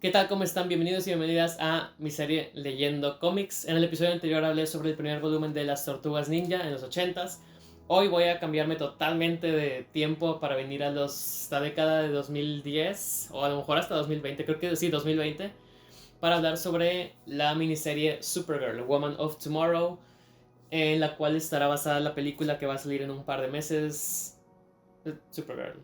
¿Qué tal? ¿Cómo están? Bienvenidos y bienvenidas a mi serie Leyendo Cómics. En el episodio anterior hablé sobre el primer volumen de las Tortugas Ninja en los 80s. Hoy voy a cambiarme totalmente de tiempo para venir a la década de 2010 o a lo mejor hasta 2020, creo que sí, 2020, para hablar sobre la miniserie Supergirl, Woman of Tomorrow, en la cual estará basada la película que va a salir en un par de meses, Supergirl.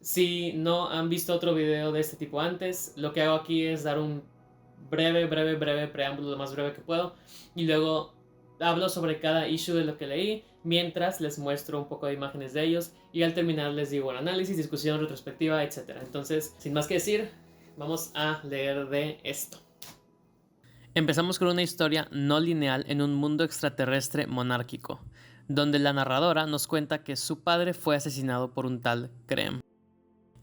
Si no han visto otro video de este tipo antes, lo que hago aquí es dar un breve preámbulo, lo más breve que puedo, y luego hablo sobre cada issue de lo que leí, mientras les muestro un poco de imágenes de ellos, y al terminar les digo un análisis, discusión, retrospectiva, etc. Entonces, sin más que decir, vamos a leer de esto. Empezamos con una historia no lineal en un mundo extraterrestre monárquico, donde la narradora nos cuenta que su padre fue asesinado por un tal Krem.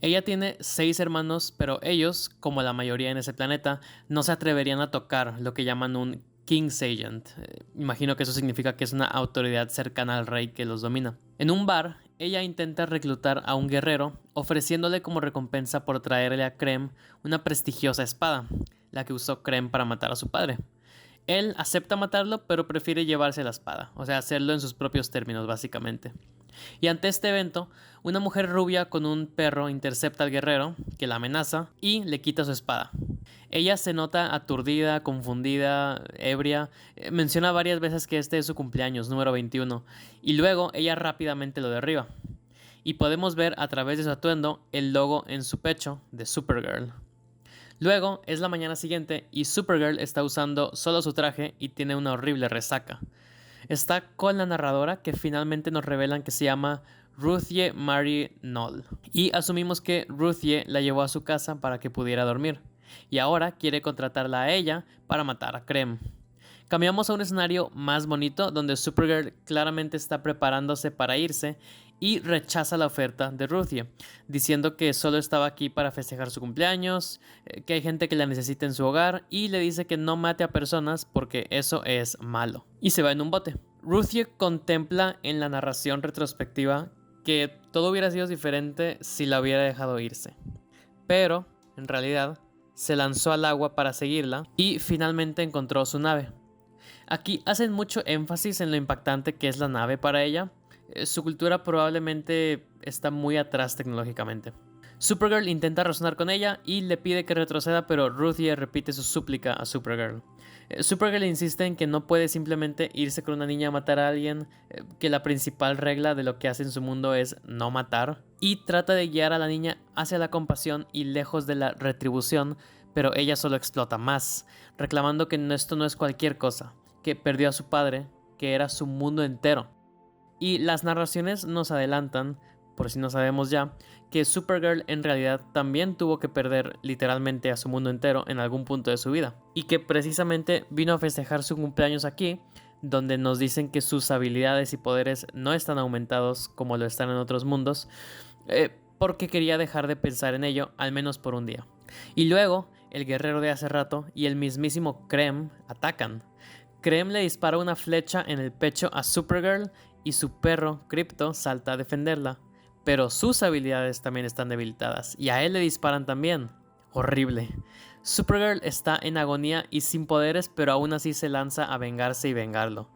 Ella tiene 6 hermanos, pero ellos, como la mayoría en ese planeta, no se atreverían a tocar lo que llaman un King's Agent. Imagino que eso significa que es una autoridad cercana al rey que los domina. En un bar, ella intenta reclutar a un guerrero, ofreciéndole como recompensa por traerle a Krem una prestigiosa espada, la que usó Krem para matar a su padre. Él acepta matarlo, pero prefiere llevarse la espada, o sea, hacerlo en sus propios términos, básicamente. Y ante este evento, una mujer rubia con un perro intercepta al guerrero, que la amenaza, y le quita su espada. Ella se nota aturdida, confundida, ebria, menciona varias veces que este es su cumpleaños, número 21, y luego ella rápidamente lo derriba. Y podemos ver a través de su atuendo el logo en su pecho de Supergirl. Luego es la mañana siguiente y Supergirl está usando solo su traje y tiene una horrible resaca. Está con la narradora, que finalmente nos revelan que se llama Ruthie Mary Knoll. Y asumimos que Ruthie la llevó a su casa para que pudiera dormir. Y ahora quiere contratarla a ella para matar a Krem. Cambiamos a un escenario más bonito donde Supergirl claramente está preparándose para irse y rechaza la oferta de Ruthie, diciendo que solo estaba aquí para festejar su cumpleaños, que hay gente que la necesita en su hogar y le dice que no mate a personas porque eso es malo. Y se va en un bote. Ruthie contempla en la narración retrospectiva que todo hubiera sido diferente si la hubiera dejado irse. Pero, en realidad, se lanzó al agua para seguirla y finalmente encontró su nave. Aquí hacen mucho énfasis en lo impactante que es la nave para ella. Su cultura probablemente está muy atrás tecnológicamente. Supergirl intenta razonar con ella y le pide que retroceda, pero Ruthie repite su súplica a Supergirl. Supergirl insiste en que no puede simplemente irse con una niña a matar a alguien, que la principal regla de lo que hace en su mundo es no matar, y trata de guiar a la niña hacia la compasión y lejos de la retribución, pero ella solo explota más, reclamando que esto no es cualquier cosa, que perdió a su padre, que era su mundo entero. Y las narraciones nos adelantan, por si no sabemos ya, que Supergirl en realidad también tuvo que perder literalmente a su mundo entero en algún punto de su vida. Y que precisamente vino a festejar su cumpleaños aquí, donde nos dicen que sus habilidades y poderes no están aumentados como lo están en otros mundos, porque quería dejar de pensar en ello, al menos por un día. Y luego, el guerrero de hace rato y el mismísimo Krem atacan. Krem le dispara una flecha en el pecho a Supergirl y su perro, Krypto, salta a defenderla. Pero sus habilidades también están debilitadas y a él le disparan también. Horrible. Supergirl está en agonía y sin poderes, pero aún así se lanza a vengarse y vengarlo.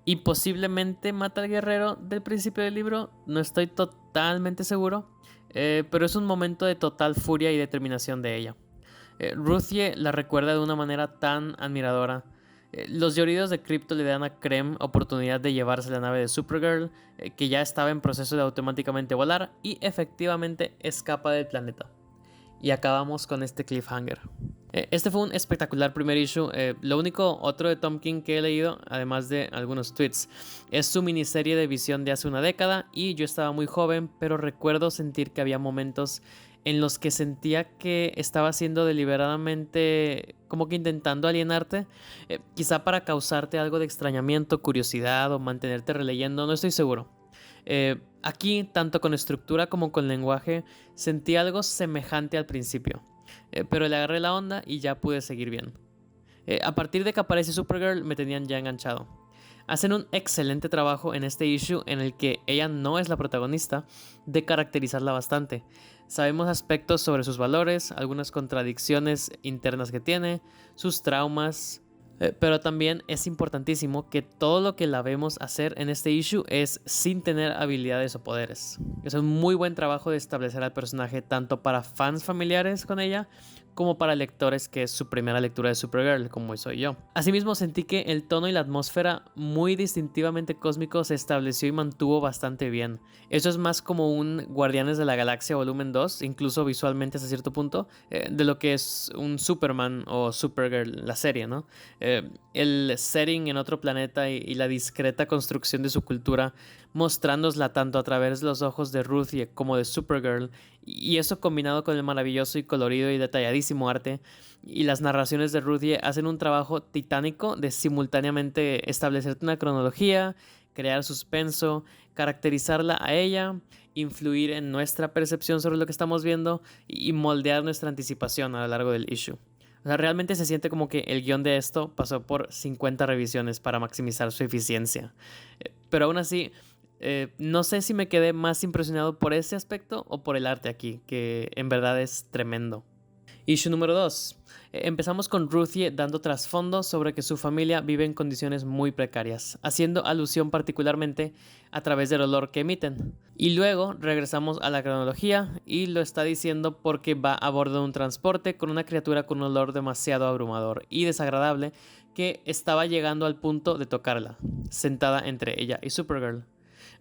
Y posiblemente mata al guerrero del principio del libro, no estoy totalmente seguro, pero es un momento de total furia y determinación de ella. Ruthie la recuerda de una manera tan admiradora. Los lloridos de Krypto le dan a Krem oportunidad de llevarse la nave de Supergirl, que ya estaba en proceso de automáticamente volar, y efectivamente escapa del planeta. Y acabamos con este cliffhanger. Este fue un espectacular primer issue. Lo único otro de Tom King que he leído, además de algunos tweets, es su miniserie de Visión de hace una década, y yo estaba muy joven, pero recuerdo sentir que había momentos en los que sentía que estaba haciendo deliberadamente, como que intentando alienarte, quizá para causarte algo de extrañamiento, curiosidad o mantenerte releyendo, no estoy seguro. Aquí, tanto con estructura como con lenguaje, sentí algo semejante al principio, pero le agarré la onda y ya pude seguir bien. A partir de que aparece Supergirl me tenían ya enganchado. Hacen un excelente trabajo en este issue en el que ella no es la protagonista, de caracterizarla bastante. Sabemos aspectos sobre sus valores, algunas contradicciones internas que tiene, sus traumas, pero también es importantísimo que todo lo que la vemos hacer en este issue es sin tener habilidades o poderes. Es un muy buen trabajo de establecer al personaje tanto para fans familiares con ella como para lectores que es su primera lectura de Supergirl, como soy yo. Asimismo, sentí que el tono y la atmósfera muy distintivamente cósmico se estableció y mantuvo bastante bien. Eso es más como un Guardianes de la Galaxia volumen 2, incluso visualmente hasta cierto punto, de lo que es un Superman o Supergirl, la serie, ¿no? El setting en otro planeta y la discreta construcción de su cultura, mostrándonosla tanto a través de los ojos de Ruthie como de Supergirl, y eso combinado con el maravilloso y colorido y detalladísimo arte y las narraciones de Ruthie hacen un trabajo titánico de simultáneamente establecerte una cronología, crear suspenso, caracterizarla a ella, influir en nuestra percepción sobre lo que estamos viendo y moldear nuestra anticipación a lo largo del issue. O sea, realmente se siente como que el guión de esto pasó por 50 revisiones para maximizar su eficiencia. Pero aún así, no sé si me quedé más impresionado por ese aspecto o por el arte aquí, que en verdad es tremendo. Issue número 2. Empezamos con Ruthie dando trasfondo sobre que su familia vive en condiciones muy precarias, haciendo alusión particularmente a través del olor que emiten. Y luego regresamos a la cronología y lo está diciendo porque va a bordo de un transporte con una criatura con un olor demasiado abrumador y desagradable que estaba llegando al punto de tocarla, sentada entre ella y Supergirl.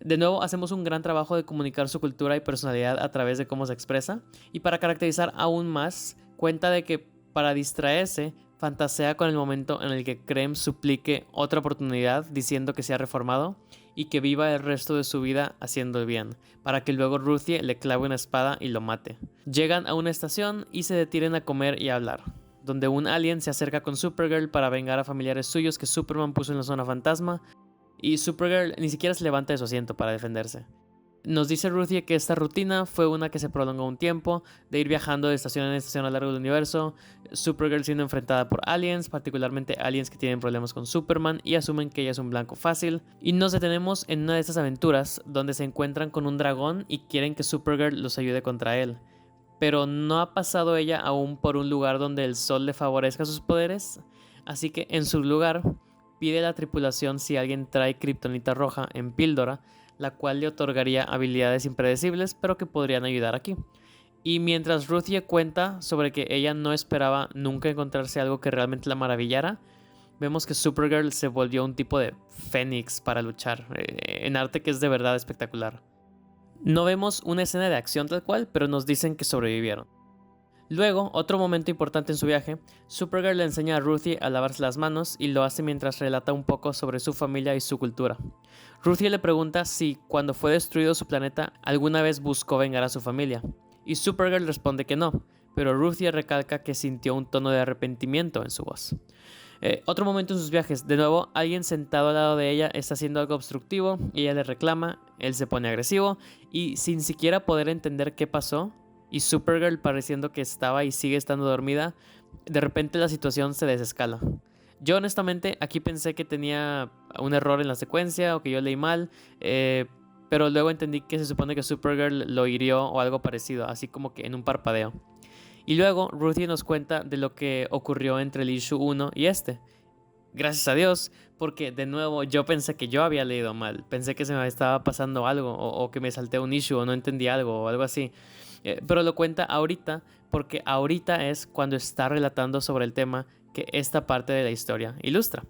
De nuevo, hacemos un gran trabajo de comunicar su cultura y personalidad a través de cómo se expresa, y para caracterizar aún más, cuenta de que para distraerse, fantasea con el momento en el que Krem suplique otra oportunidad diciendo que se ha reformado y que viva el resto de su vida haciendo el bien, para que luego Ruthie le clave una espada y lo mate. Llegan a una estación y se detienen a comer y a hablar, donde un alien se acerca con Supergirl para vengar a familiares suyos que Superman puso en la zona fantasma, y Supergirl ni siquiera se levanta de su asiento para defenderse. Nos dice Ruthie que esta rutina fue una que se prolongó un tiempo, de ir viajando de estación en estación a lo largo del universo, Supergirl siendo enfrentada por aliens, particularmente aliens que tienen problemas con Superman y asumen que ella es un blanco fácil, y nos detenemos en una de estas aventuras donde se encuentran con un dragón y quieren que Supergirl los ayude contra él. Pero no ha pasado ella aún por un lugar donde el sol le favorezca sus poderes, así que en su lugar pide a la tripulación si alguien trae kriptonita roja en píldora, la cual le otorgaría habilidades impredecibles, pero que podrían ayudar aquí. Y mientras Ruthie cuenta sobre que ella no esperaba nunca encontrarse algo que realmente la maravillara, vemos que Supergirl se volvió un tipo de fénix para luchar, en arte que es de verdad espectacular. No vemos una escena de acción tal cual, pero nos dicen que sobrevivieron. Luego, otro momento importante en su viaje, Supergirl le enseña a Ruthie a lavarse las manos y lo hace mientras relata un poco sobre su familia y su cultura. Ruthie le pregunta si, cuando fue destruido su planeta, alguna vez buscó vengar a su familia, y Supergirl responde que no, pero Ruthie recalca que sintió un tono de arrepentimiento en su voz. Otro momento en sus viajes, de nuevo, alguien sentado al lado de ella está haciendo algo obstructivo, y ella le reclama, él se pone agresivo, y sin siquiera poder entender qué pasó, y Supergirl pareciendo que estaba y sigue estando dormida, de repente la situación se desescala. Yo honestamente aquí pensé que tenía un error en la secuencia o que yo leí mal, pero luego entendí que se supone que Supergirl lo hirió o algo parecido, así como que en un parpadeo. Y luego Ruthie nos cuenta de lo que ocurrió entre el issue 1 y este. Gracias a Dios, porque de nuevo yo pensé que yo había leído mal, pensé que se me estaba pasando algo o que me salté un issue o no entendí algo o algo así. Pero lo cuenta ahorita porque ahorita es cuando está relatando sobre el tema que esta parte de la historia ilustra.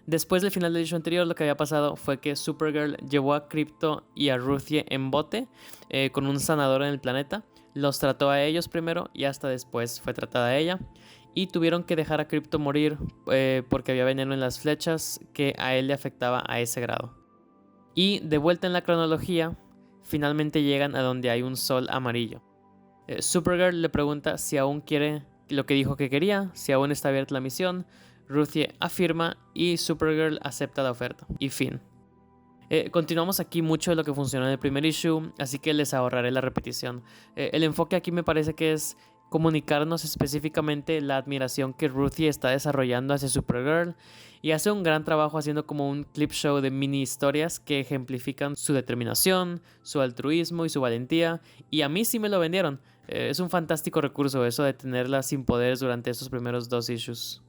Después del final del issue anterior, lo que había pasado fue que Supergirl llevó a Krypto y a Ruthie en bote con un sanador en el planeta. Los trató a ellos primero y hasta después fue tratada a ella. Y tuvieron que dejar a Krypto morir porque había veneno en las flechas que a él le afectaba a ese grado. Y de vuelta en la cronología, finalmente llegan a donde hay un sol amarillo. Supergirl le pregunta si aún quiere lo que dijo que quería, si aún está abierta la misión. Ruthie afirma y Supergirl acepta la oferta. Y fin. Continuamos aquí mucho de lo que funcionó en el primer issue, así que les ahorraré la repetición. El enfoque aquí me parece que es comunicarnos específicamente la admiración que Ruthie está desarrollando hacia Supergirl, y hace un gran trabajo haciendo como un clip show de mini historias que ejemplifican su determinación, su altruismo y su valentía, y a mí sí me lo vendieron. Es un fantástico recurso eso de tenerla sin poderes durante estos primeros 2 issues.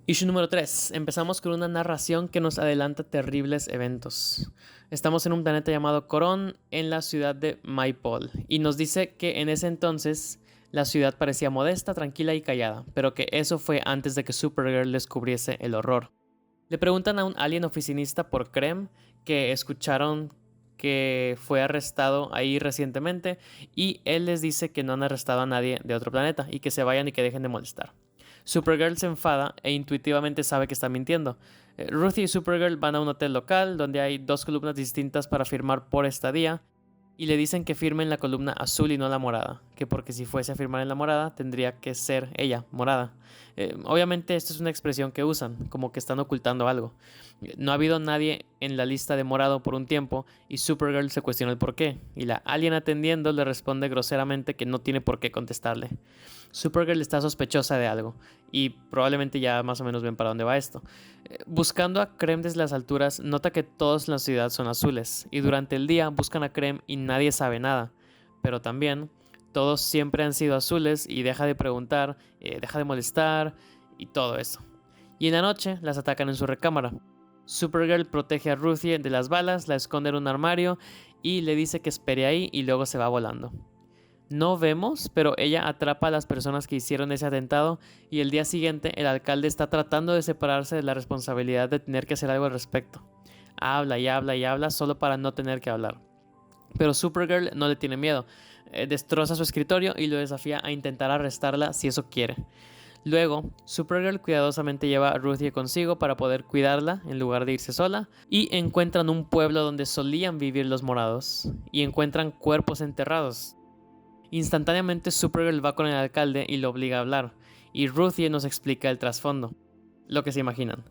Issue número 3. Empezamos con una narración que nos adelanta terribles eventos. Estamos en un planeta llamado Coron, en la ciudad de Maypol, y nos dice que en ese entonces la ciudad parecía modesta, tranquila y callada, pero que eso fue antes de que Supergirl descubriese el horror. Le preguntan a un alien oficinista por Krem, que escucharon que fue arrestado ahí recientemente, y él les dice que no han arrestado a nadie de otro planeta y que se vayan y que dejen de molestar. Supergirl se enfada e intuitivamente sabe que está mintiendo. Ruthie y Supergirl van a un hotel local donde hay 2 columnas distintas para firmar por estadía, y le dicen que firme en la columna azul y no la morada, que porque si fuese a firmar en la morada tendría que ser ella, morada. Obviamente esto es una expresión que usan, como que están ocultando algo. No ha habido nadie en la lista de morado por un tiempo y Supergirl se cuestiona el porqué, y la alien atendiendo le responde groseramente que no tiene por qué contestarle. Supergirl está sospechosa de algo, y probablemente ya más o menos ven para dónde va esto. Buscando a Krem desde las alturas, nota que todos en la ciudad son azules, y durante el día buscan a Krem y nadie sabe nada. Pero también, todos siempre han sido azules y deja de preguntar, deja de molestar y todo eso. Y en la noche las atacan en su recámara. Supergirl protege a Ruthie de las balas, la esconde en un armario y le dice que espere ahí y luego se va volando. No vemos, pero ella atrapa a las personas que hicieron ese atentado, y el día siguiente el alcalde está tratando de separarse de la responsabilidad de tener que hacer algo al respecto. Habla y habla y habla solo para no tener que hablar. Pero Supergirl no le tiene miedo. Destroza su escritorio y lo desafía a intentar arrestarla si eso quiere. Luego, Supergirl cuidadosamente lleva a Ruthie consigo para poder cuidarla en lugar de irse sola, y encuentran un pueblo donde solían vivir los morados, y encuentran cuerpos enterrados. Instantáneamente Supergirl va con el alcalde y lo obliga a hablar, y Ruthie nos explica el trasfondo, lo que se imaginan.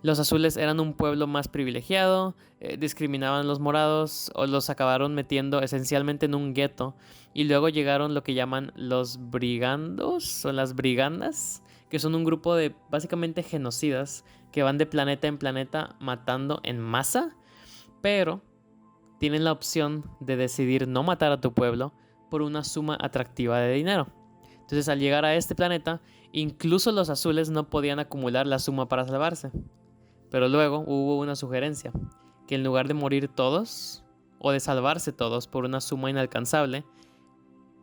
Los azules eran un pueblo más privilegiado, discriminaban a los morados o los acabaron metiendo esencialmente en un gueto, y luego llegaron lo que llaman los brigandos o las brigandas, que son un grupo de básicamente genocidas que van de planeta en planeta matando en masa, pero tienen la opción de decidir no matar a tu pueblo por una suma atractiva de dinero. Entonces, al llegar a este planeta, incluso los azules no podían acumular la suma para salvarse. Pero luego hubo una sugerencia, que en lugar de morir todos, o de salvarse todos por una suma inalcanzable,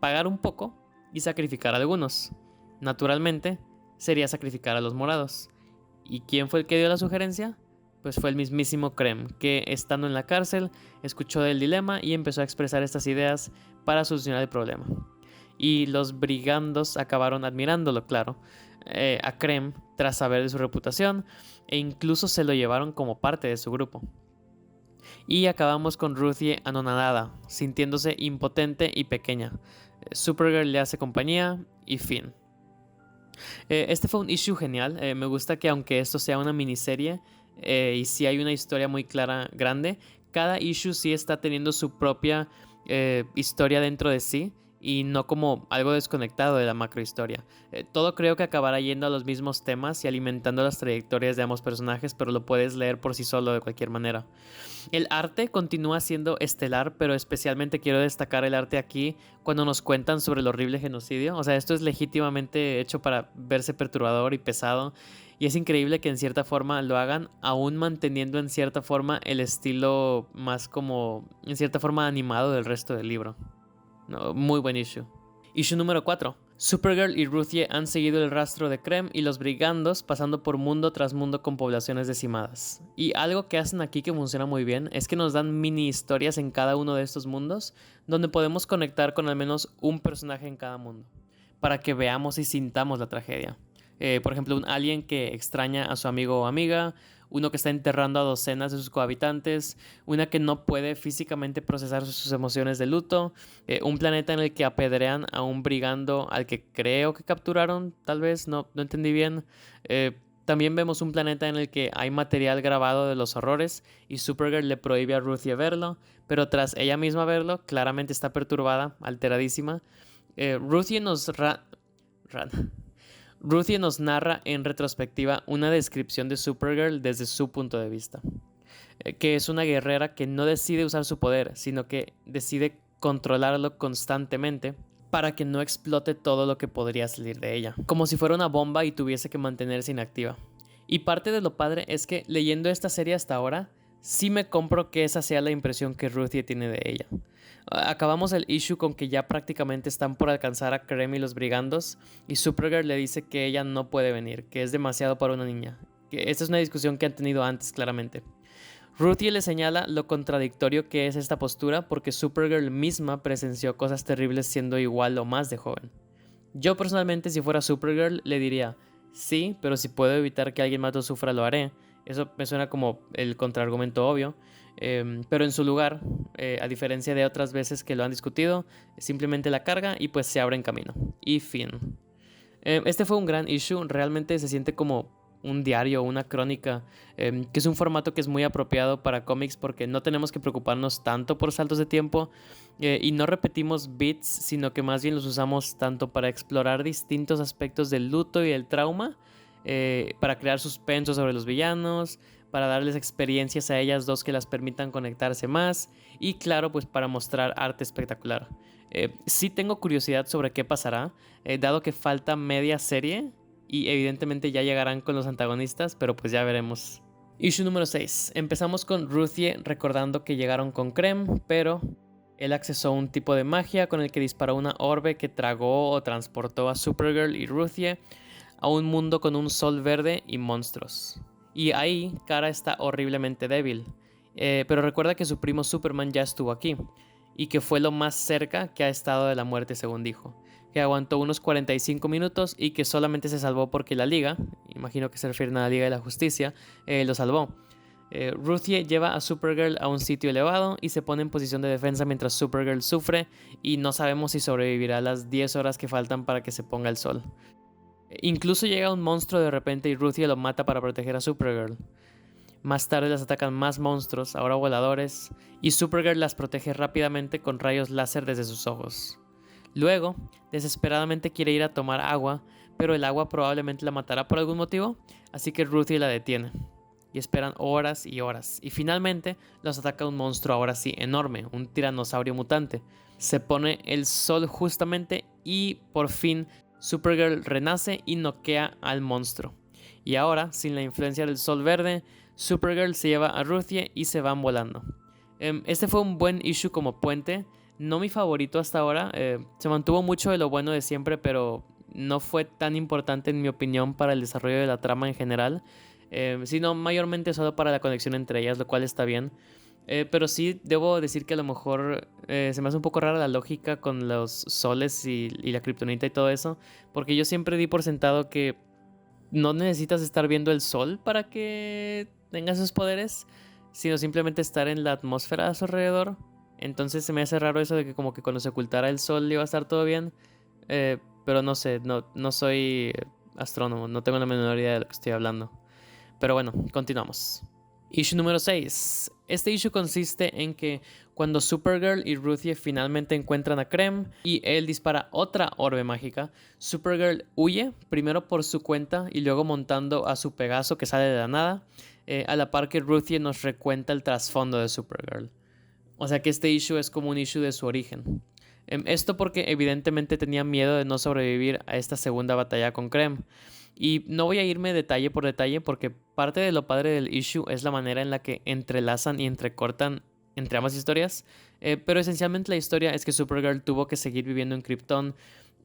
pagar un poco y sacrificar a algunos. Naturalmente, sería sacrificar a los morados. ¿Y quién fue el que dio la sugerencia? Pues fue el mismísimo Krem, que estando en la cárcel, escuchó del dilema y empezó a expresar estas ideas para solucionar el problema. Y los brigandos acabaron admirándolo, claro, a Krem tras saber de su reputación, e incluso se lo llevaron como parte de su grupo. Y acabamos con Ruthie anonadada, sintiéndose impotente y pequeña. Supergirl le hace compañía y fin. Este fue un issue genial. Me gusta que aunque esto sea una miniserie y sí hay una historia muy clara, grande, cada issue sí está teniendo su propia historia dentro de sí y no como algo desconectado de la macrohistoria. Todo creo que acabará yendo a los mismos temas y alimentando las trayectorias de ambos personajes, pero lo puedes leer por sí solo de cualquier manera. El arte continúa siendo estelar, pero especialmente quiero destacar el arte aquí cuando nos cuentan sobre el horrible genocidio. O sea, esto es legítimamente hecho para verse perturbador y pesado, y es increíble que en cierta forma lo hagan, aún manteniendo en cierta forma el estilo más como, en cierta forma, animado del resto del libro. No, muy buen issue. Issue número 4. Supergirl y Ruthie han seguido el rastro de Krem y los brigandos, pasando por mundo tras mundo con poblaciones decimadas. Y algo que hacen aquí que funciona muy bien es que nos dan mini historias en cada uno de estos mundos, donde podemos conectar con al menos un personaje en cada mundo, para que veamos y sintamos la tragedia. Por ejemplo, un alien que extraña a su amigo o amiga, uno que está enterrando a docenas de sus cohabitantes, una que no puede físicamente procesar sus emociones de luto, un planeta en el que apedrean a un brigando al que creo que capturaron, tal vez, no entendí bien. También vemos un planeta en el que hay material grabado de los horrores y Supergirl le prohíbe a Ruthie verlo, pero tras ella misma verlo, claramente está perturbada, alteradísima. Ruthie Ruthie nos narra en retrospectiva una descripción de Supergirl desde su punto de vista, que es una guerrera que no decide usar su poder, sino que decide controlarlo constantemente para que no explote todo lo que podría salir de ella, como si fuera una bomba y tuviese que mantenerse inactiva. Y parte de lo padre es que leyendo esta serie hasta ahora, sí me compro que esa sea la impresión que Ruthie tiene de ella. Acabamos el issue con que ya prácticamente están por alcanzar a Krem y los brigandos, y Supergirl le dice que ella no puede venir, que es demasiado para una niña. Que esta es una discusión que han tenido antes claramente. Ruthie le señala lo contradictorio que es esta postura porque Supergirl misma presenció cosas terribles siendo igual o más de joven. Yo personalmente, si fuera Supergirl, le diría, sí, pero si puedo evitar que alguien más lo sufra, lo haré. Eso me suena como el contraargumento obvio. Pero en su lugar, a diferencia de otras veces que lo han discutido, simplemente la carga y pues se abre en camino. Y fin. Este fue un gran issue, realmente se siente como un diario o una crónica, que es un formato que es muy apropiado para cómics porque no tenemos que preocuparnos tanto por saltos de tiempo y no repetimos beats, sino que más bien los usamos tanto para explorar distintos aspectos del luto y del trauma, para crear suspenso sobre los villanos, para darles experiencias a ellas dos que las permitan conectarse más y claro, pues para mostrar arte espectacular. Sí tengo curiosidad sobre qué pasará, dado que falta media serie y evidentemente ya llegarán con los antagonistas, pero pues ya veremos. Issue número 6. Empezamos con Ruthie recordando que llegaron con Krem, pero él accesó un tipo de magia con el que disparó una orbe que tragó o transportó a Supergirl y Ruthie a un mundo con un sol verde y monstruos. Y ahí Kara está horriblemente débil, pero recuerda que su primo Superman ya estuvo aquí y que fue lo más cerca que ha estado de la muerte según dijo, que aguantó unos 45 minutos y que solamente se salvó porque la Liga, imagino que se refieren a la Liga de la Justicia, lo salvó. Ruthie lleva a Supergirl a un sitio elevado y se pone en posición de defensa mientras Supergirl sufre y no sabemos si sobrevivirá las 10 horas que faltan para que se ponga el sol. Incluso llega un monstruo de repente y Ruthie lo mata para proteger a Supergirl. Más tarde las atacan más monstruos, ahora voladores, y Supergirl las protege rápidamente con rayos láser desde sus ojos. Luego, desesperadamente quiere ir a tomar agua, pero el agua probablemente la matará por algún motivo, así que Ruthie la detiene. Y esperan horas y horas, y finalmente los ataca un monstruo ahora sí enorme, un tiranosaurio mutante. Se pone el sol justamente y por fin Supergirl renace y noquea al monstruo. Y ahora, sin la influencia del sol verde, Supergirl se lleva a Ruthie y se van volando. Este fue un buen issue como puente, no mi favorito hasta ahora, se mantuvo mucho de lo bueno de siempre, pero no fue tan importante en mi opinión para el desarrollo de la trama en general, sino mayormente solo para la conexión entre ellas, lo cual está bien. Pero sí, debo decir que a lo mejor se me hace un poco rara la lógica con los soles y la kriptonita y todo eso, porque yo siempre di por sentado que no necesitas estar viendo el sol para que tengas esos poderes, sino simplemente estar en la atmósfera a su alrededor. Entonces se me hace raro eso de que como que cuando se ocultara el sol iba a estar todo bien, pero no sé, no soy astrónomo, no tengo la menor idea de lo que estoy hablando. Pero bueno, continuamos. Issue número 6. Este issue consiste en que cuando Supergirl y Ruthie finalmente encuentran a Krem y él dispara otra orbe mágica, Supergirl huye, primero por su cuenta y luego montando a su Pegaso que sale de la nada, a la par que Ruthie nos recuenta el trasfondo de Supergirl. O sea que este issue es como un issue de su origen. Esto porque evidentemente tenía miedo de no sobrevivir a esta segunda batalla con Krem. Y no voy a irme detalle por detalle porque parte de lo padre del issue es la manera en la que entrelazan y entrecortan entre ambas historias. Pero esencialmente la historia es que Supergirl tuvo que seguir viviendo en Krypton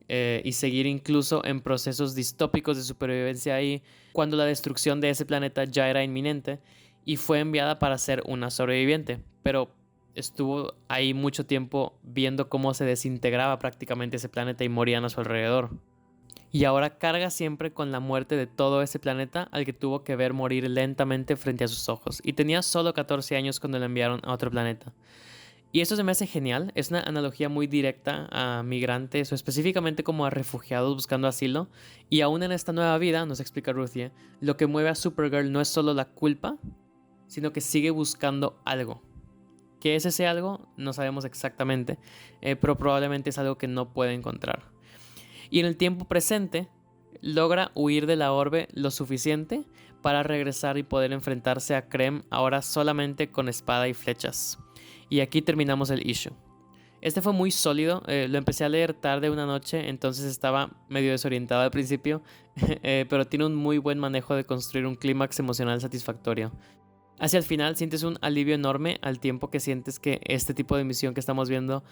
y seguir incluso en procesos distópicos de supervivencia ahí cuando la destrucción de ese planeta ya era inminente y fue enviada para ser una sobreviviente. Pero estuvo ahí mucho tiempo viendo cómo se desintegraba prácticamente ese planeta y morían a su alrededor. Y ahora carga siempre con la muerte de todo ese planeta al que tuvo que ver morir lentamente frente a sus ojos. Y tenía solo 14 años cuando la enviaron a otro planeta. Y esto se me hace genial, es una analogía muy directa a migrantes o específicamente como a refugiados buscando asilo. Y aún en esta nueva vida, nos explica Ruthie, lo que mueve a Supergirl no es solo la culpa, sino que sigue buscando algo. ¿Qué es ese algo? No sabemos exactamente, pero probablemente es algo que no puede encontrar. Y en el tiempo presente, logra huir de la orbe lo suficiente para regresar y poder enfrentarse a Krem ahora solamente con espada y flechas. Y aquí terminamos el issue. Este fue muy sólido, lo empecé a leer tarde una noche, entonces estaba medio desorientado al principio, pero tiene un muy buen manejo de construir un clímax emocional satisfactorio. Hacia el final sientes un alivio enorme al tiempo que sientes que este tipo de misión que estamos viendo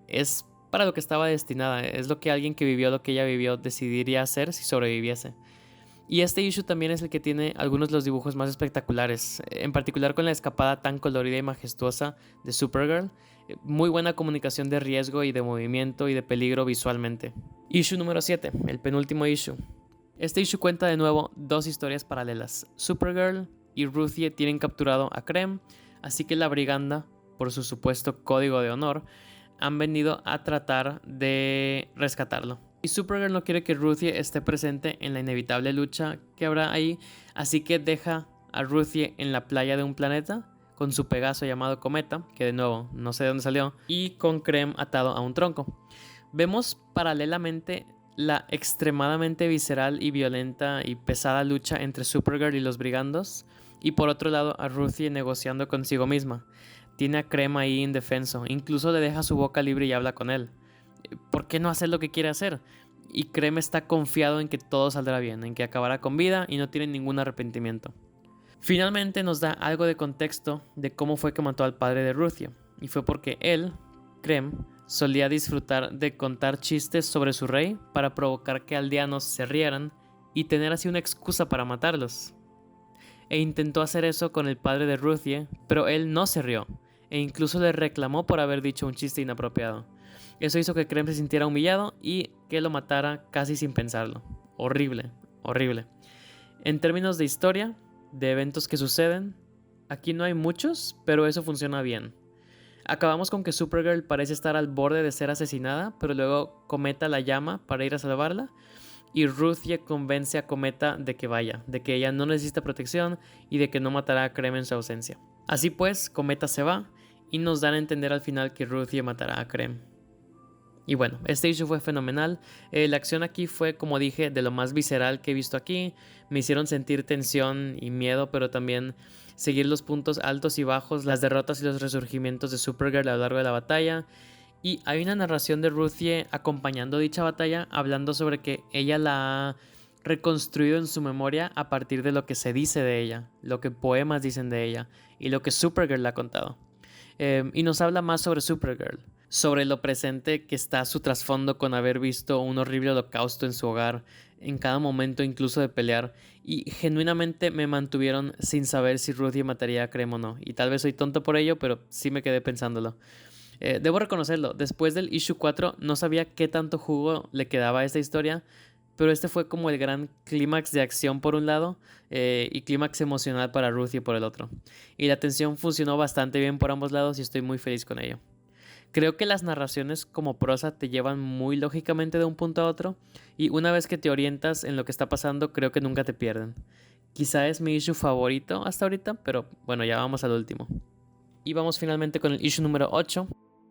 es para lo que estaba destinada, es lo que alguien que vivió lo que ella vivió decidiría hacer si sobreviviese. Y este issue también es el que tiene algunos de los dibujos más espectaculares, en particular con la escapada tan colorida y majestuosa de Supergirl. Muy buena comunicación de riesgo y de movimiento y de peligro visualmente. Issue número 7, el penúltimo issue. Este issue cuenta de nuevo dos historias paralelas. Supergirl y Ruthie tienen capturado a Krem, así que la briganda, por su supuesto código de honor, han venido a tratar de rescatarlo. Y Supergirl no quiere que Ruthie esté presente en la inevitable lucha que habrá ahí, así que deja a Ruthie en la playa de un planeta con su Pegaso llamado Cometa, que de nuevo no sé de dónde salió, y con Krem atado a un tronco. Vemos paralelamente la extremadamente visceral y violenta y pesada lucha entre Supergirl y los brigandos, y por otro lado a Ruthie negociando consigo misma. Tiene a Krem ahí indefenso, incluso le deja su boca libre y habla con él. ¿Por qué no hacer lo que quiere hacer? Y Krem está confiado en que todo saldrá bien, en que acabará con vida y no tiene ningún arrepentimiento. Finalmente nos da algo de contexto de cómo fue que mató al padre de Ruthie, y fue porque él, Krem, solía disfrutar de contar chistes sobre su rey para provocar que aldeanos se rieran y tener así una excusa para matarlos. E intentó hacer eso con el padre de Ruthie, pero él no se rió, e incluso le reclamó por haber dicho un chiste inapropiado. Eso hizo que Krem se sintiera humillado y que lo matara casi sin pensarlo. Horrible, horrible. En términos de historia, de eventos que suceden, aquí no hay muchos, pero eso funciona bien. Acabamos con que Supergirl parece estar al borde de ser asesinada, pero luego Cometa la llama para ir a salvarla, y Ruthie convence a Cometa de que vaya, de que ella no necesita protección y de que no matará a Krem en su ausencia. Así pues, Cometa se va y nos dan a entender al final que Ruthie matará a Krem. Y bueno, este issue fue fenomenal. La acción aquí fue, como dije, de lo más visceral que he visto aquí. Me hicieron sentir tensión y miedo, pero también seguir los puntos altos y bajos, las derrotas y los resurgimientos de Supergirl a lo largo de la batalla. Y hay una narración de Ruthie acompañando dicha batalla, hablando sobre que ella la ha reconstruido en su memoria a partir de lo que se dice de ella, lo que poemas dicen de ella y lo que Supergirl le ha contado. Y nos habla más sobre Supergirl, sobre lo presente que está su trasfondo con haber visto un horrible holocausto en su hogar, en cada momento incluso de pelear, y genuinamente me mantuvieron sin saber si Ruthie mataría a Krem o no, y tal vez soy tonto por ello, pero sí me quedé pensándolo. Debo reconocerlo, después del issue 4 no sabía qué tanto jugo le quedaba a esta historia, pero este fue como el gran clímax de acción por un lado y clímax emocional para Ruthie por el otro. Y la tensión funcionó bastante bien por ambos lados y estoy muy feliz con ello. Creo que las narraciones como prosa te llevan muy lógicamente de un punto a otro y una vez que te orientas en lo que está pasando creo que nunca te pierden. Quizá es mi issue favorito hasta ahorita, pero bueno, ya vamos al último. Y vamos finalmente con el issue número 8,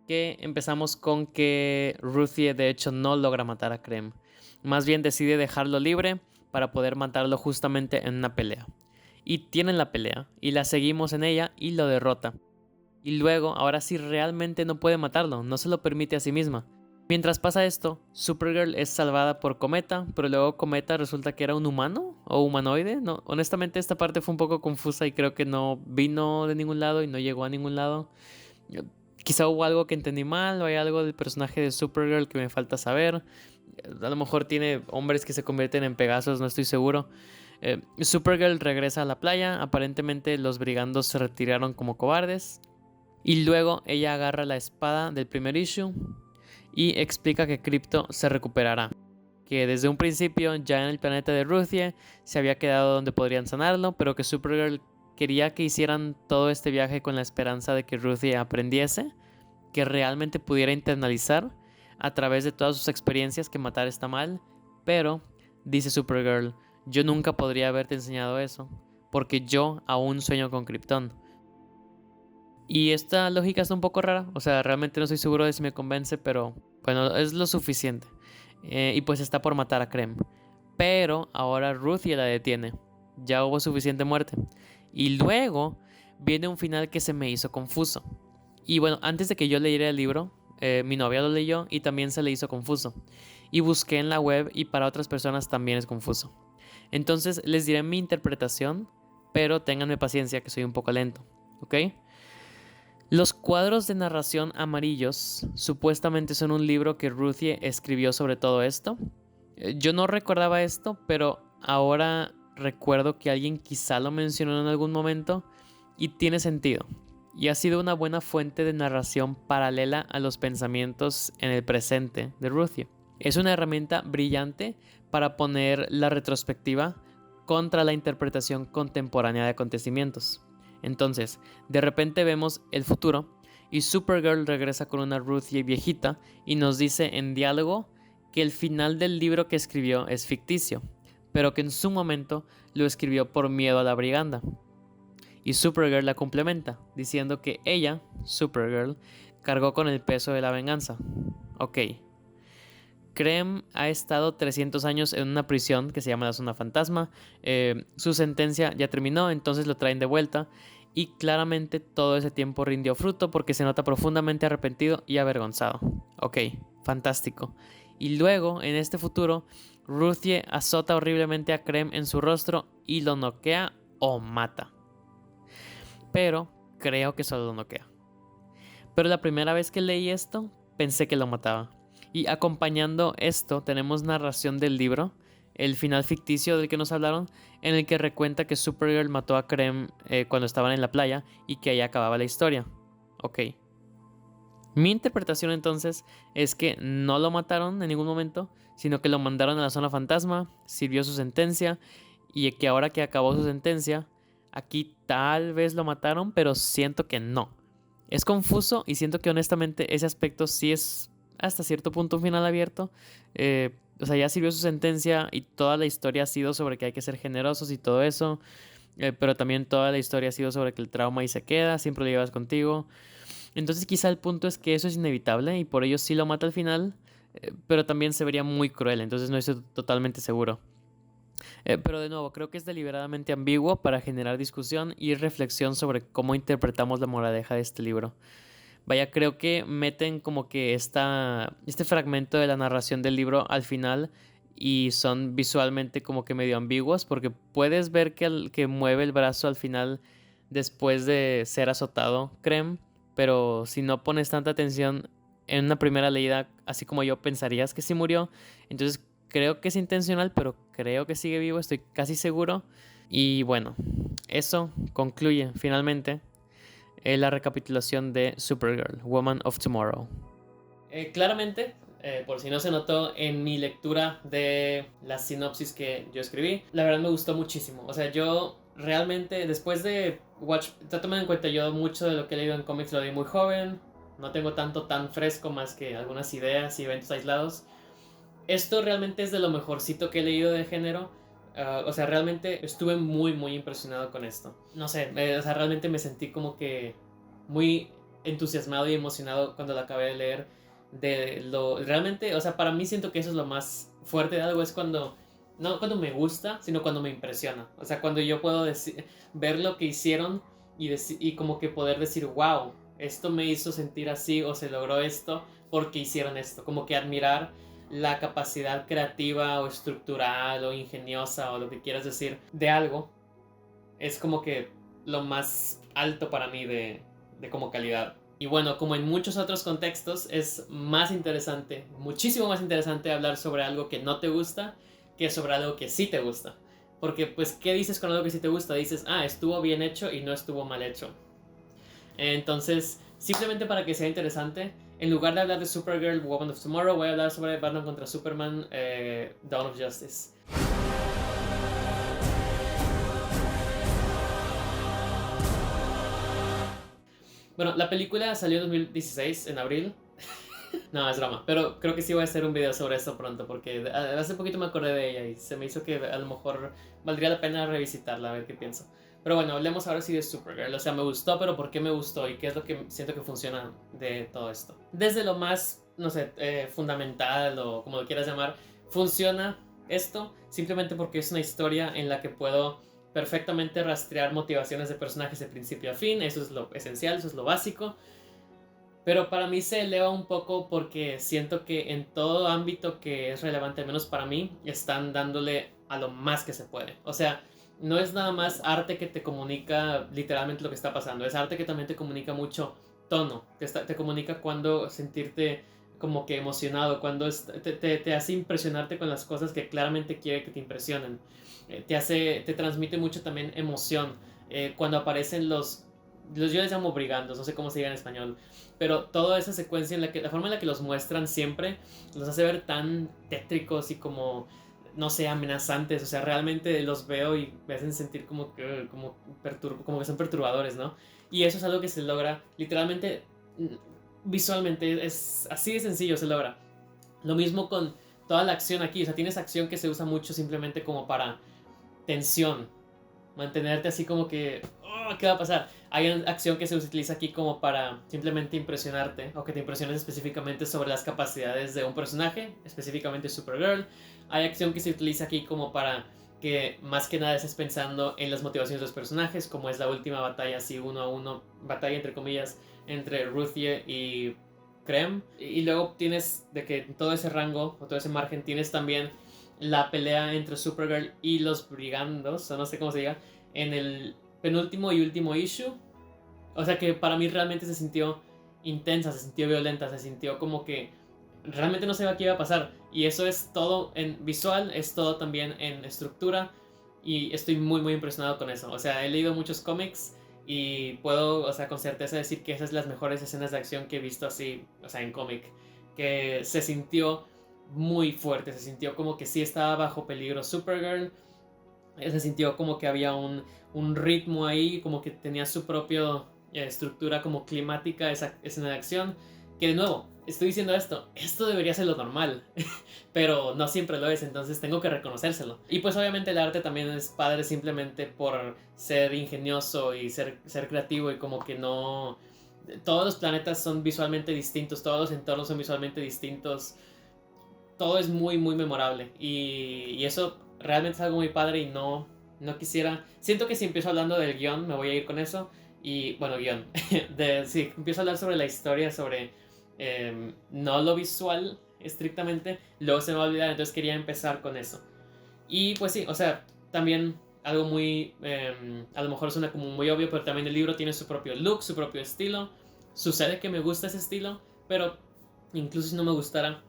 que empezamos con que Ruthie de hecho no logra matar a Krem. Más bien decide dejarlo libre para poder matarlo justamente en una pelea. Y tienen la pelea, y la seguimos en ella y lo derrota. Y luego, ahora sí realmente no puede matarlo, no se lo permite a sí misma. Mientras pasa esto, Supergirl es salvada por Cometa, pero luego Cometa resulta que era un humano o humanoide. No, honestamente esta parte fue un poco confusa y creo que no vino de ningún lado y no llegó a ningún lado. Quizá hubo algo que entendí mal o hay algo del personaje de Supergirl que me falta saber. A lo mejor tiene hombres que se convierten en Pegasos, no estoy seguro. Supergirl regresa a la playa, aparentemente los brigandos se retiraron como cobardes. Y luego ella agarra la espada del primer issue y explica que Krypto se recuperará. Que desde un principio ya en el planeta de Ruthie se había quedado donde podrían sanarlo, pero que Supergirl quería que hicieran todo este viaje con la esperanza de que Ruthie aprendiese, que realmente pudiera internalizar a través de todas sus experiencias que matar está mal, pero, dice Supergirl, yo nunca podría haberte enseñado eso, porque yo aún sueño con Krypton. Y esta lógica está un poco rara, o sea, realmente no estoy seguro de si me convence, pero bueno, es lo suficiente. Y pues está por matar a Krem. Pero ahora Ruthie la detiene. Ya hubo suficiente muerte. Y luego viene un final que se me hizo confuso. Y bueno, antes de que yo leyera el libro, mi novia lo leyó y también se le hizo confuso. Y busqué en la web y para otras personas también es confuso. Entonces les diré mi interpretación, pero ténganme paciencia que soy un poco lento, ¿ok? Los cuadros de narración amarillos supuestamente son un libro que Ruthie escribió sobre todo esto. Yo no recordaba esto, pero ahora recuerdo que alguien quizá lo mencionó en algún momento y tiene sentido. Y ha sido una buena fuente de narración paralela a los pensamientos en el presente de Ruthie. Es una herramienta brillante para poner la retrospectiva contra la interpretación contemporánea de acontecimientos. Entonces, de repente vemos el futuro y Supergirl regresa con una Ruthie viejita y nos dice en diálogo que el final del libro que escribió es ficticio, pero que en su momento lo escribió por miedo a la briganda. Y Supergirl la complementa, diciendo que ella, Supergirl, cargó con el peso de la venganza. Ok. Krem ha estado 300 años en una prisión que se llama la Zona Fantasma. Su sentencia ya terminó, entonces lo traen de vuelta. Y claramente todo ese tiempo rindió fruto porque se nota profundamente arrepentido y avergonzado. Ok, fantástico. Y luego, en este futuro, Ruthie azota horriblemente a Krem en su rostro y lo noquea o mata. Pero creo que solo lo noquea. Pero la primera vez que leí esto, pensé que lo mataba. Y acompañando esto tenemos narración del libro, el final ficticio del que nos hablaron, en el que recuenta que Supergirl mató a Krem cuando estaban en la playa y que ahí acababa la historia. Ok. Mi interpretación entonces es que no lo mataron en ningún momento, sino que lo mandaron a la Zona Fantasma, sirvió su sentencia y que ahora que acabó su sentencia, aquí tal vez lo mataron, pero siento que no. Es confuso y siento que honestamente ese aspecto sí es hasta cierto punto un final abierto. O sea, ya sirvió su sentencia y toda la historia ha sido sobre que hay que ser generosos y todo eso. Pero también toda la historia ha sido sobre que el trauma ahí se queda, siempre lo llevas contigo. Entonces quizá el punto es que eso es inevitable y por ello sí lo mata al final. Pero también se vería muy cruel, entonces no estoy totalmente seguro. Pero de nuevo, creo que es deliberadamente ambiguo para generar discusión y reflexión sobre cómo interpretamos la moraleja de este libro. Vaya, creo que meten como que este fragmento de la narración del libro al final y son visualmente como que medio ambiguos porque puedes ver que mueve el brazo al final después de ser azotado, Krem, pero si no pones tanta atención en una primera leída, así como yo pensarías que sí murió, entonces creo que es intencional, pero creo que sigue vivo, estoy casi seguro. Y bueno, eso concluye finalmente la recapitulación de Supergirl, Woman of Tomorrow. Claramente, por si no se notó en mi lectura de la sinopsis que yo escribí, la verdad me gustó muchísimo. O sea, yo realmente, después de Watch, tomando en cuenta yo mucho de lo que he leído en cómics lo leí muy joven, no tengo tanto tan fresco más que algunas ideas y eventos aislados. Esto realmente es de lo mejorcito que he leído de género. O sea, realmente estuve muy, muy impresionado con esto. No sé, o sea, realmente me sentí como que muy entusiasmado y emocionado cuando lo acabé de leer. Realmente, o sea, para mí siento que eso es lo más fuerte de algo, es cuando, no cuando me gusta, sino cuando me impresiona. O sea, cuando yo puedo ver lo que hicieron y como que poder decir, wow, esto me hizo sentir así o se logró esto porque hicieron esto. Como que admirar la capacidad creativa o estructural o ingeniosa o lo que quieras decir de algo es como que lo más alto para mí de como calidad. Y bueno, como en muchos otros contextos, es más interesante, muchísimo más interesante hablar sobre algo que no te gusta que sobre algo que sí te gusta. Porque pues, ¿qué dices con algo que sí te gusta? Dices, ah, estuvo bien hecho y no estuvo mal hecho. Entonces, simplemente para que sea interesante, en lugar de hablar de Supergirl, Woman of Tomorrow, voy a hablar sobre Batman contra Superman, Dawn of Justice. Bueno, la película salió en 2016, en abril. No, es drama. Pero creo que sí voy a hacer un video sobre esto pronto, porque hace poquito me acordé de ella y se me hizo que a lo mejor valdría la pena revisitarla, a ver qué pienso. Pero bueno, hablemos ahora sí de Supergirl. O sea, me gustó, pero ¿por qué me gustó? ¿Y qué es lo que siento que funciona de todo esto? Desde lo más, no sé, fundamental o como lo quieras llamar, funciona esto simplemente porque es una historia en la que puedo perfectamente rastrear motivaciones de personajes de principio a fin. Eso es lo esencial, eso es lo básico. Pero para mí se eleva un poco porque siento que en todo ámbito que es relevante, al menos para mí, están dándole a lo más que se puede. O sea, no es nada más arte que te comunica literalmente lo que está pasando, es arte que también te comunica mucho tono, te comunica cuando sentirte como que emocionado, cuando te hace impresionarte con las cosas que claramente quiere que te impresionen. Te transmite mucho también emoción. Cuando aparecen yo les llamo brigandos, no sé cómo se diga en español, pero toda esa secuencia la forma en la que los muestran siempre los hace ver tan tétricos y como, no sé, amenazantes. O sea, realmente los veo y me hacen sentir como que son perturbadores, ¿no? Y eso es algo que se logra literalmente visualmente, es así de sencillo, se logra. Lo mismo con toda la acción aquí. O sea, tienes acción que se usa mucho simplemente como para tensión, mantenerte así como que, oh, ¿qué va a pasar? Hay una acción que se utiliza aquí como para simplemente impresionarte, o que te impresiones específicamente sobre las capacidades de un personaje, específicamente Supergirl. Hay acción que se utiliza aquí como para que más que nada estés pensando en las motivaciones de los personajes, como es la última batalla así uno a uno, batalla entre comillas, entre Ruthie y Krem. Y luego tienes de que en todo ese rango, o todo ese margen, tienes también la pelea entre Supergirl y los brigandos, o no sé cómo se diga, en el penúltimo y último issue. O sea que para mí realmente se sintió intensa, se sintió violenta, se sintió como que realmente no sabía qué iba a pasar. Y eso es todo en visual, es todo también en estructura. Y estoy muy muy impresionado con eso. O sea, he leído muchos cómics y puedo, o sea, con certeza decir que esas son las mejores escenas de acción que he visto así, o sea, en cómic. Que se sintió muy fuerte, se sintió como que sí estaba bajo peligro Supergirl, se sintió como que había un ritmo ahí, como que tenía su propia estructura como climática esa escena de acción, que de nuevo, estoy diciendo esto debería ser lo normal, pero no siempre lo es, entonces tengo que reconocérselo. Y pues obviamente el arte también es padre simplemente por ser ingenioso y ser creativo y como que no... Todos los planetas son visualmente distintos, todos los entornos son visualmente distintos, todo es muy, muy memorable. Y eso realmente es algo muy padre y no quisiera... Siento que si empiezo hablando del guión, me voy a ir con eso. Y bueno, guión. Si empiezo a hablar sobre la historia, sobre no lo visual estrictamente, luego se me va a olvidar. Entonces quería empezar con eso. Y pues sí, o sea, también algo muy... a lo mejor suena como muy obvio, pero también el libro tiene su propio look, su propio estilo. Sucede que me gusta ese estilo, pero incluso si no me gustara,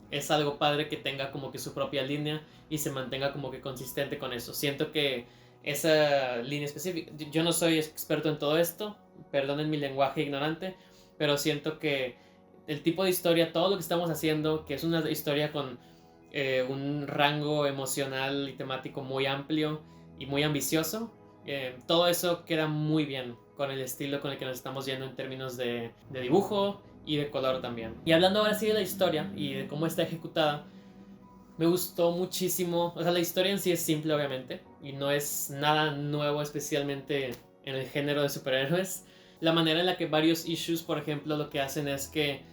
es algo padre que tenga como que su propia línea y se mantenga como que consistente con eso. Siento que esa línea específica, yo no soy experto en todo esto, perdonen mi lenguaje ignorante, pero siento que el tipo de historia, todo lo que estamos haciendo, que es una historia con un rango emocional y temático muy amplio y muy ambicioso, todo eso queda muy bien con el estilo con el que nos estamos yendo en términos de dibujo y de color también. Y hablando ahora sí de la historia y de cómo está ejecutada, me gustó muchísimo. O sea, la historia en sí es simple, obviamente, y no es nada nuevo, especialmente en el género de superhéroes. La manera en la que varios issues, por ejemplo, lo que hacen es que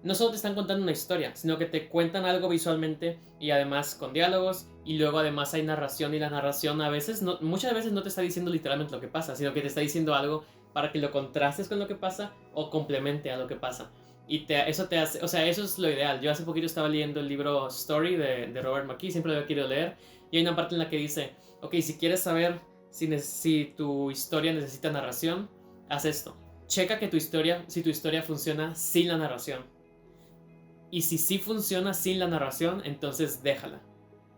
no solo te están contando una historia, sino que te cuentan algo visualmente y además con diálogos, y luego además hay narración, y la narración a veces, muchas veces no te está diciendo literalmente lo que pasa, sino que te está diciendo algo para que lo contrastes con lo que pasa o complemente a lo que pasa. Y eso te hace, o sea, eso es lo ideal. Yo hace poquito estaba leyendo el libro Story de Robert McKee, siempre lo había querido leer, y hay una parte en la que dice, ok, si quieres saber si tu historia necesita narración, haz esto. Checa que si tu historia funciona sin la narración. Y si sí funciona sin la narración, entonces déjala.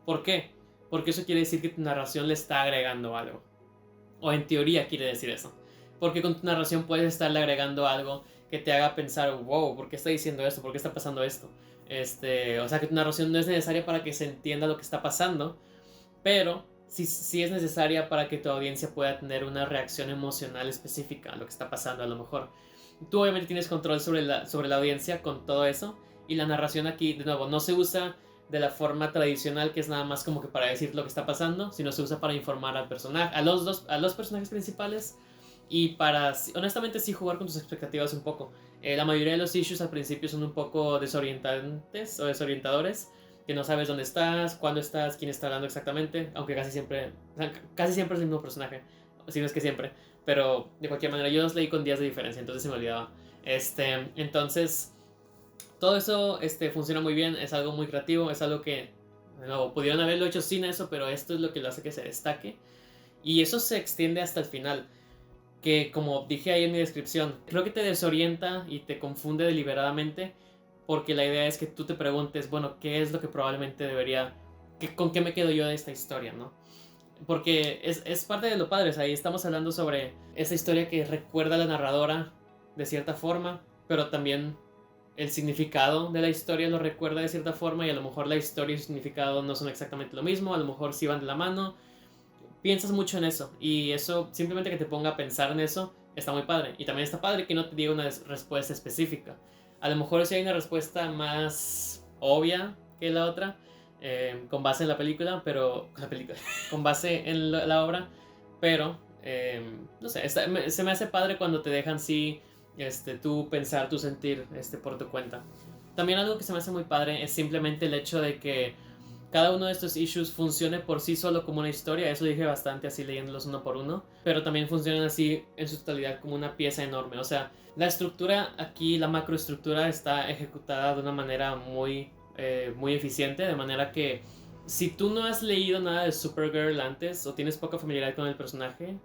¿Por qué? Porque eso quiere decir que tu narración le está agregando algo. O en teoría quiere decir eso. Porque con tu narración puedes estarle agregando algo que te haga pensar, wow, ¿por qué está diciendo esto? ¿Por qué está pasando esto? O sea, que tu narración no es necesaria para que se entienda lo que está pasando, pero sí es necesaria para que tu audiencia pueda tener una reacción emocional específica a lo que está pasando a lo mejor. Tú obviamente tienes control sobre la audiencia con todo eso, Y la narración aquí, de nuevo, no se usa de la forma tradicional, que es nada más como que para decir lo que está pasando, sino se usa para informar al personaje, a los personajes principales, y para, honestamente, sí jugar con tus expectativas un poco. La mayoría de los issues al principio son un poco desorientantes o desorientadores, que no sabes dónde estás, cuándo estás, quién está hablando exactamente, aunque casi siempre es el mismo personaje, si no es que siempre, pero de cualquier manera yo los leí con días de diferencia, entonces se me olvidaba. Entonces, todo eso funciona muy bien, es algo muy creativo, es algo que, de nuevo, pudieron haberlo hecho sin eso, pero esto es lo que lo hace que se destaque. Y eso se extiende hasta el final, que como dije ahí en mi descripción, creo que te desorienta y te confunde deliberadamente, porque la idea es que tú te preguntes, bueno, ¿qué es lo que probablemente debería, con qué me quedo yo de esta historia, ¿no? Porque es parte de lo padre, o sea, ahí estamos hablando sobre esa historia que recuerda a la narradora de cierta forma, pero también el significado de la historia lo recuerda de cierta forma, y a lo mejor la historia y el significado no son exactamente lo mismo, a lo mejor sí van de la mano. Piensas mucho en eso, y eso, simplemente que te ponga a pensar en eso, está muy padre. Y también está padre que no te diga una respuesta específica. A lo mejor sí hay una respuesta más obvia que la otra, con base en la película, pero... con base en la obra, pero... no sé, se me hace padre cuando te dejan sí, tú pensar, tú sentir, por tu cuenta. También algo que se me hace muy padre es simplemente el hecho de que cada uno de estos issues funcione por sí solo como una historia. Eso dije bastante así leyéndolos uno por uno, pero también funcionan así en su totalidad como una pieza enorme. O sea, la estructura aquí, la macroestructura, está ejecutada de una manera muy eficiente, de manera que si tú no has leído nada de Supergirl antes o tienes poca familiaridad con el personaje,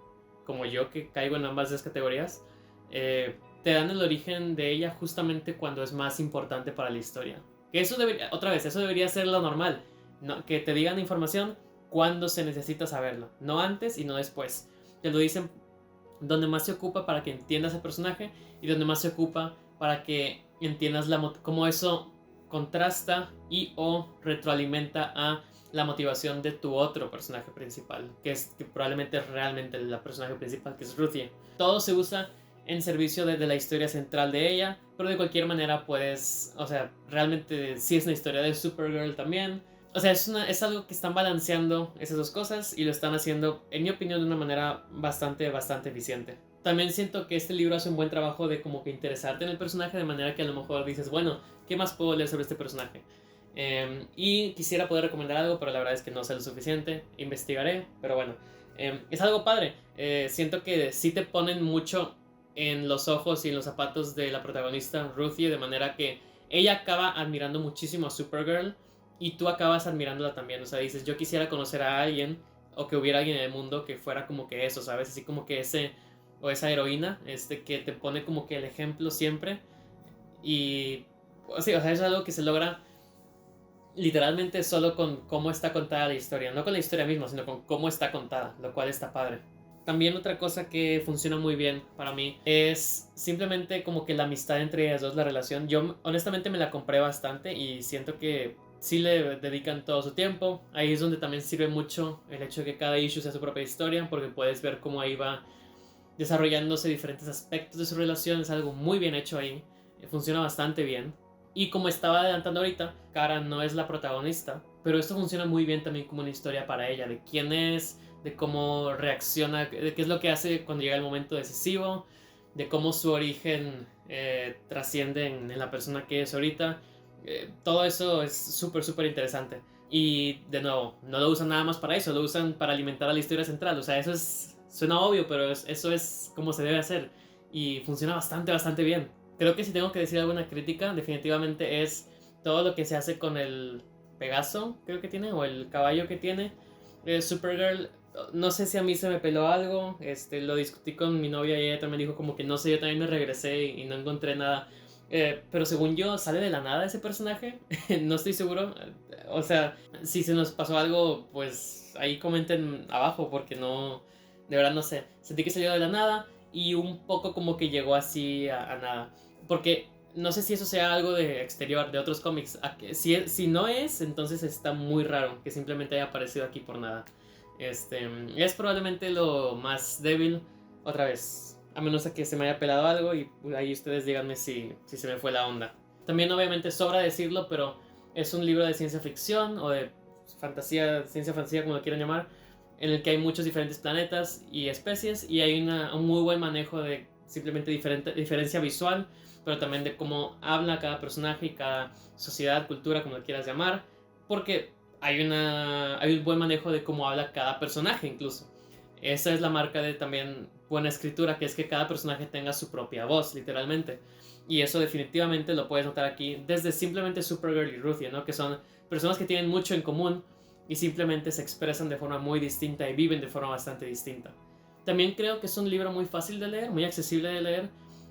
como yo que caigo en ambas de las categorías, te dan el origen de ella justamente cuando es más importante para la historia. Que eso debería, otra vez, eso debería ser lo normal. No, que te digan información cuando se necesita saberlo, no antes y no después. Te lo dicen donde más se ocupa para que entiendas el personaje, y donde más se ocupa para que entiendas cómo eso contrasta y o retroalimenta a la motivación de tu otro personaje principal, que probablemente es realmente el personaje principal, que es Ruthie. Todo se usa en servicio de la historia central de ella, pero de cualquier manera puedes, o sea, realmente sí es una historia de Supergirl también. O sea, es algo que están balanceando esas dos cosas, y lo están haciendo, en mi opinión, de una manera bastante eficiente. También siento que este libro hace un buen trabajo de como que interesarte en el personaje, de manera que a lo mejor dices, bueno, ¿qué más puedo leer sobre este personaje? Y quisiera poder recomendar algo, pero la verdad es que no sé lo suficiente. Investigaré, pero bueno. Es algo padre. Siento que sí te ponen mucho en los ojos y en los zapatos de la protagonista, Ruthie, de manera que ella acaba admirando muchísimo a Supergirl, y tú acabas admirándola también. O sea, dices, yo quisiera conocer a alguien, o que hubiera alguien en el mundo que fuera como que eso, ¿sabes? Así como que o esa heroína, que te pone como que el ejemplo siempre. Y sí, o sea, es algo que se logra literalmente solo con cómo está contada la historia. No con la historia misma, sino con cómo está contada, lo cual está padre. También otra cosa que funciona muy bien para mí es simplemente como que la amistad entre ellas dos, la relación. Yo honestamente me la compré bastante, y siento que sí le dedican todo su tiempo. Ahí es donde también sirve mucho el hecho de que cada issue sea su propia historia, porque puedes ver cómo ahí va desarrollándose diferentes aspectos de su relación. Es algo muy bien hecho ahí. Funciona bastante bien. Y como estaba adelantando ahorita, Kara no es la protagonista, pero esto funciona muy bien también como una historia para ella, de quién es, de cómo reacciona, de qué es lo que hace cuando llega el momento decisivo, de cómo su origen trasciende en la persona que es ahorita. Todo eso es súper interesante. Y de nuevo, no lo usan nada más para eso, lo usan para alimentar a la historia central. O sea, suena obvio, pero eso es como se debe hacer. Y funciona bastante bien. Creo que si tengo que decir alguna crítica, definitivamente es todo lo que se hace con el Pegaso, creo que tiene, o el caballo que tiene. Supergirl, no sé si a mí se me peló algo. Lo discutí con mi novia, y ella también dijo como que no sé, yo también me regresé y no encontré nada. Pero según yo, sale de la nada ese personaje. No estoy seguro. O sea, si se nos pasó algo, pues ahí comenten abajo, porque no, de verdad no sé. Sentí que salió de la nada, y un poco como que llegó así a nada. Porque no sé si eso sea algo de exterior, de otros cómics. Si no es, entonces está muy raro que simplemente haya aparecido aquí por nada. Es probablemente lo más débil, otra vez. A menos de que se me haya pelado algo, y ahí ustedes díganme si se me fue la onda. También obviamente sobra decirlo, pero es un libro de ciencia ficción o de fantasía, ciencia fantasía como lo quieran llamar, en el que hay muchos diferentes planetas y especies y hay un muy buen manejo de simplemente diferencia visual, pero también de cómo habla cada personaje y cada sociedad, cultura, como lo quieras llamar, porque hay un buen manejo de cómo habla cada personaje incluso. Esa es la marca de también buena escritura, que es que cada personaje tenga su propia voz, literalmente. Y eso definitivamente lo puedes notar aquí desde simplemente Supergirl y Ruthie, ¿no? Que son personas que tienen mucho en común y simplemente se expresan de forma muy distinta y viven de forma bastante distinta. También creo que es un libro muy fácil de leer, muy accesible de leer,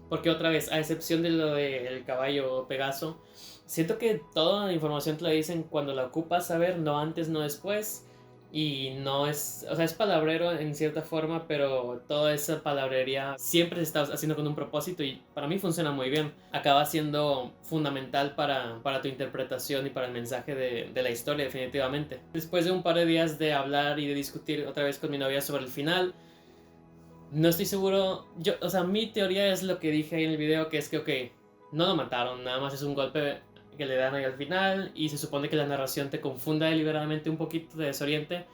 porque otra vez, a excepción de lo del caballo Pegaso, siento que toda la información te la dicen cuando la ocupas saber, no antes, no después. Y no es, o sea, es palabrero en cierta forma, pero toda esa palabrería siempre se está haciendo con un propósito y para mí funciona muy bien. Acaba siendo fundamental para tu interpretación y para el mensaje de la historia, definitivamente. Después de un par de días de hablar y de discutir otra vez con mi novia sobre el final, no estoy seguro. O sea, mi teoría es lo que dije ahí en el video, que es que, ok, no lo mataron, nada más es un golpe que le dan ahí al final y se supone que la narración te confunda deliberadamente un poquito, te desoriente.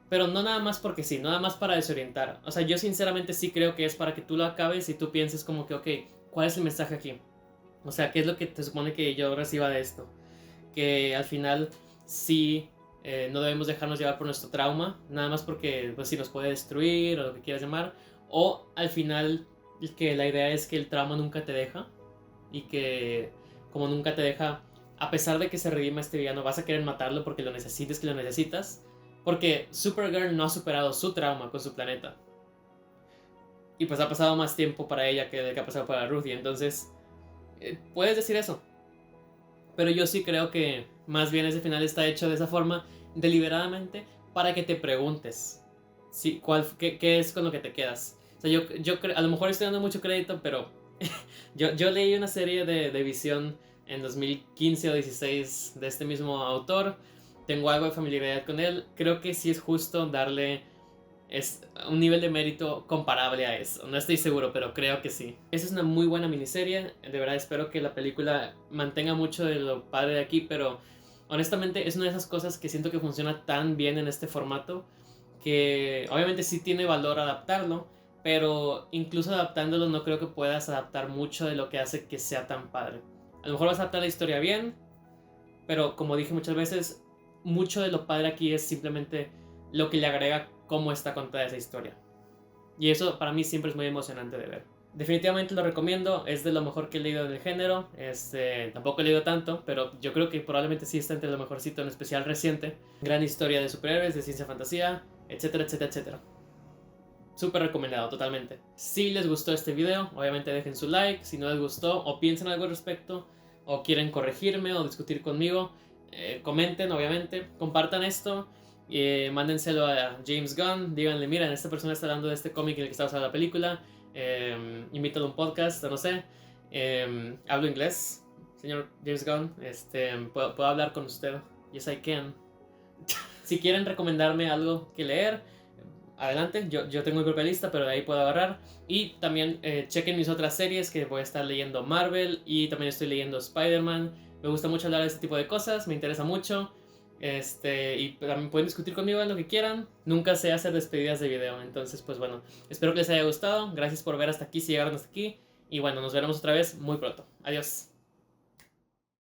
Pero no nada más porque sí, nada más para desorientar. O sea, yo sinceramente sí creo que es para que tú lo acabes y tú pienses como que, ok, ¿cuál es el mensaje aquí? O sea, ¿qué es lo que te supone que yo reciba de esto? Que al final sí, no debemos dejarnos llevar por nuestro trauma, nada más porque pues sí nos puede destruir o lo que quieras llamar. O al final que la idea es que el trauma nunca te deja y que como nunca te deja, a pesar de que se redima este villano, vas a querer matarlo porque lo necesites, que lo necesitas. Porque Supergirl no ha superado su trauma con su planeta. Y pues ha pasado más tiempo para ella que ha pasado para Ruthie. Entonces, puedes decir eso. Pero yo sí creo que más bien ese final está hecho de esa forma, deliberadamente, para que te preguntes qué es con lo que te quedas. O sea, a lo mejor estoy dando mucho crédito, pero yo leí una serie de Visión en 2015 o 16 de este mismo autor. Tengo algo de familiaridad con él. Creo que sí es justo darle un nivel de mérito comparable a eso. No estoy seguro, pero creo que sí. Esa es una muy buena miniserie. De verdad espero que la película mantenga mucho de lo padre de aquí, pero honestamente es una de esas cosas que siento que funciona tan bien en este formato que obviamente sí tiene valor adaptarlo, pero incluso adaptándolo no creo que puedas adaptar mucho de lo que hace que sea tan padre. A lo mejor vas a adaptar la historia bien, pero como dije muchas veces, mucho de lo padre aquí es simplemente lo que le agrega cómo está contada esa historia. Y eso para mí siempre es muy emocionante de ver. Definitivamente lo recomiendo, es de lo mejor que he leído del género. Tampoco he leído tanto, pero yo creo que probablemente sí está entre lo mejorcito, en especial reciente. Gran historia de superhéroes, de ciencia fantasía, etcétera, etcétera, etcétera. Súper recomendado, totalmente. Si les gustó este video, obviamente dejen su like. Si no les gustó o piensan algo al respecto, o quieren corregirme o discutir conmigo, comenten, obviamente. Compartan esto. Mándenselo a James Gunn. Díganle, miren, esta persona está hablando de este cómic en el que está basada la película. Invítalo a un podcast, no sé. Hablo inglés, señor James Gunn. Puedo hablar con usted. Yes, I can. Si quieren recomendarme algo que leer, adelante, yo tengo mi propia lista, pero de ahí puedo agarrar. Y también chequen mis otras series, que voy a estar leyendo Marvel y también estoy leyendo Spider-Man. Me gusta mucho hablar de este tipo de cosas, me interesa mucho. Y también pueden discutir conmigo en lo que quieran. Nunca sé hacer despedidas de video. Entonces, pues bueno, espero que les haya gustado. Gracias por ver hasta aquí, si llegaron hasta aquí. Y bueno, nos veremos otra vez muy pronto. Adiós.